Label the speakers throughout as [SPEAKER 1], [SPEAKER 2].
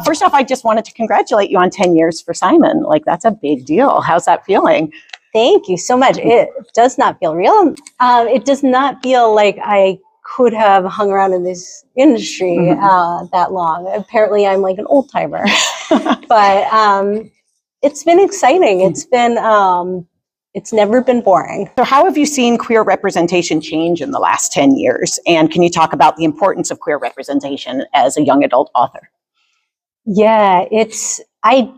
[SPEAKER 1] First off, I just wanted to congratulate you on 10 years for Simon. Like, that's a big deal. How's that feeling?
[SPEAKER 2] Thank you so much. It does not feel real. It does not feel like I could have hung around in this industry that long. Apparently, I'm like an old timer. But it's been exciting. It's been, it's never been boring.
[SPEAKER 1] So how have you seen queer representation change in the last 10 years? And can you talk about the importance of queer representation as a young adult author?
[SPEAKER 2] Yeah, I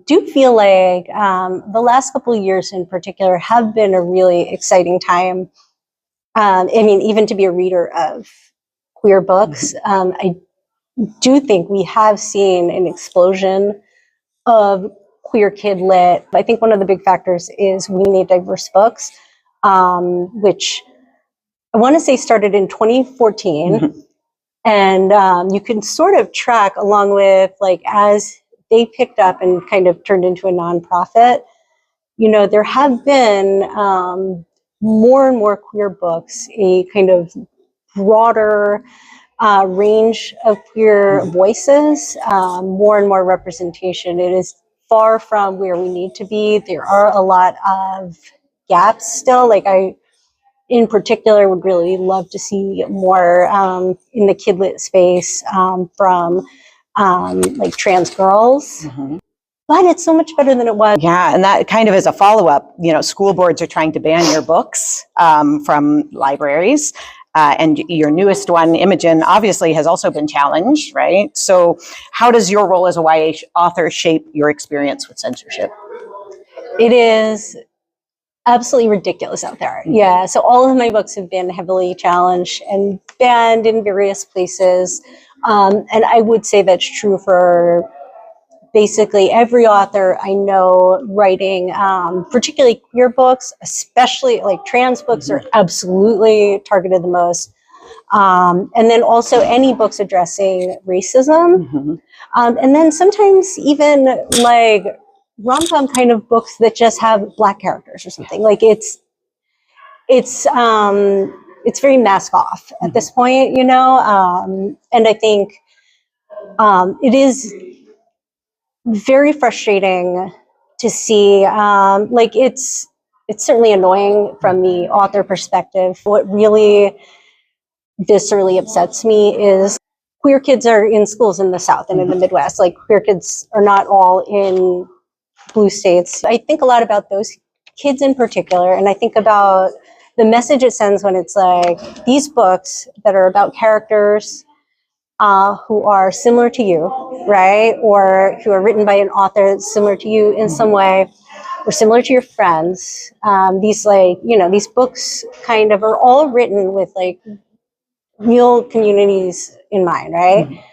[SPEAKER 2] do feel like the last couple of years in particular have been a really exciting time. I mean, even to be a reader of queer books, I do think we have seen an explosion of queer kid lit. I think one of the big factors is we need diverse books, which I want to say started in 2014. And you can sort of track along with, like, as they picked up and kind of turned into a nonprofit, you know, there have been more and more queer books, a kind of broader range of queer voices, more and more representation. It is far from where we need to be. There are a lot of gaps still. Like, I, in particular, would really love to see more in the kidlit space from like trans girls. But it's so much better than it was.
[SPEAKER 1] Yeah, and that kind of is a follow-up. You know, school boards are trying to ban your books from libraries. And your newest one, Imogen, obviously has also been challenged, right? So how does your role as a YA author shape your experience with censorship?
[SPEAKER 2] It is absolutely ridiculous out there. Yeah, so all of my books have been heavily challenged and banned in various places. And I would say that's true for basically every author I know writing, particularly queer books, especially like trans books are absolutely targeted the most. And then also any books addressing racism. And then sometimes even like rom-com kind of books that just have Black characters or something. Like it's very mask off at this point, you know? And I think it is very frustrating to see, like it's certainly annoying from the author perspective. What really viscerally upsets me is queer kids are in schools in the South and in the Midwest. Like, queer kids are not all in blue states. I think a lot about those kids in particular, and I think about the message it sends when it's like these books that are about characters who are similar to you, right? Or who are written by an author that's similar to you in some way, or similar to your friends. These, like, you know, these books kind of are all written with like real communities in mind, right?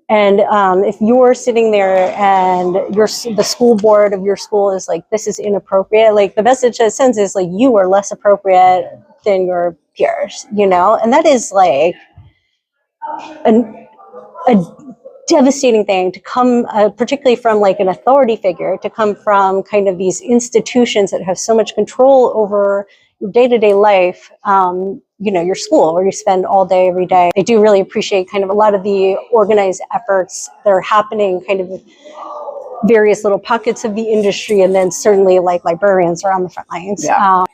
[SPEAKER 2] And if you're sitting there and the school board of your school is like, this is inappropriate, like the message that sends is like, you are less appropriate than your peers, you know? And that is like a devastating thing to come, particularly from like an authority figure, to come from kind of these institutions that have so much control over your day-to-day life, you know, your school, where you spend all day, every day. I do really appreciate kind of a lot of the organized efforts that are happening kind of with various little pockets of the industry, and then certainly like librarians are on the front lines.
[SPEAKER 1] Yeah.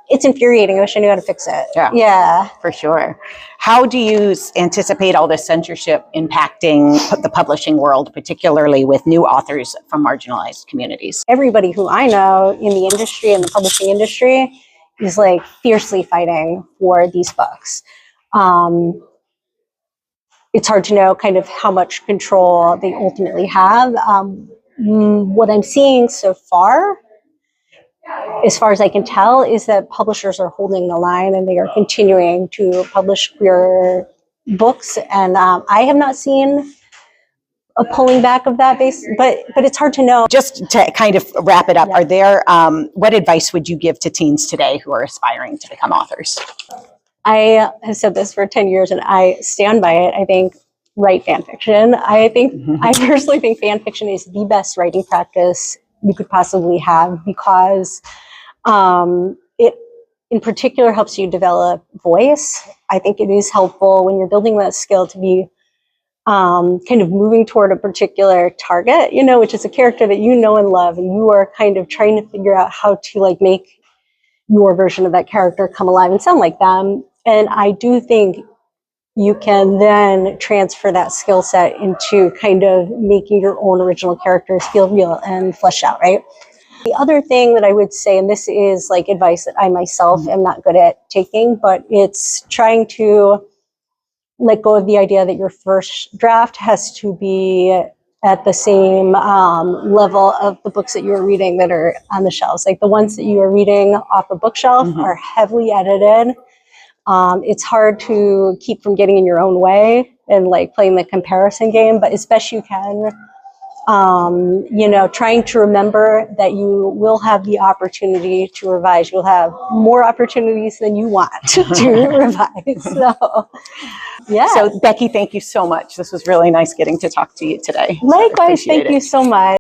[SPEAKER 2] It's infuriating. I wish I knew how to fix it. Yeah,
[SPEAKER 1] for sure. How do you anticipate all this censorship impacting the publishing world, particularly with new authors from marginalized communities?
[SPEAKER 2] Everybody who I know in the industry and the publishing industry is like fiercely fighting for these books. It's hard to know kind of how much control they ultimately have. What I'm seeing so far, as far as I can tell, is that publishers are holding the line and they are continuing to publish queer books. And I have not seen a pulling back of that base, but it's hard to know.
[SPEAKER 1] Just to kind of wrap it up, are there, what advice would you give to teens today who are aspiring to become authors?
[SPEAKER 2] I have said this for 10 years and I stand by it. I think write fan fiction. I personally think fan fiction is the best writing practice you could possibly have, because it in particular helps you develop voice. I think it is helpful when you're building that skill to be kind of moving toward a particular target, you know, which is a character that you know and love, and you are kind of trying to figure out how to like make your version of that character come alive and sound like them. And I do think you can then transfer that skill set into kind of making your own original characters feel real and flesh out, right? The other thing that I would say, and this is like advice that I myself am not good at taking, but it's trying to let go of the idea that your first draft has to be at the same level of the books that you're reading that are on the shelves. Like the ones that you are reading off a bookshelf are heavily edited. It's hard to keep from getting in your own way and like playing the comparison game, but as best you can, you know, trying to remember that you will have the opportunity to revise. You'll have more opportunities than you want to revise. So, yeah.
[SPEAKER 1] So Becky, thank you so much. This was really nice getting to talk to you today.
[SPEAKER 2] Likewise, thank you so much.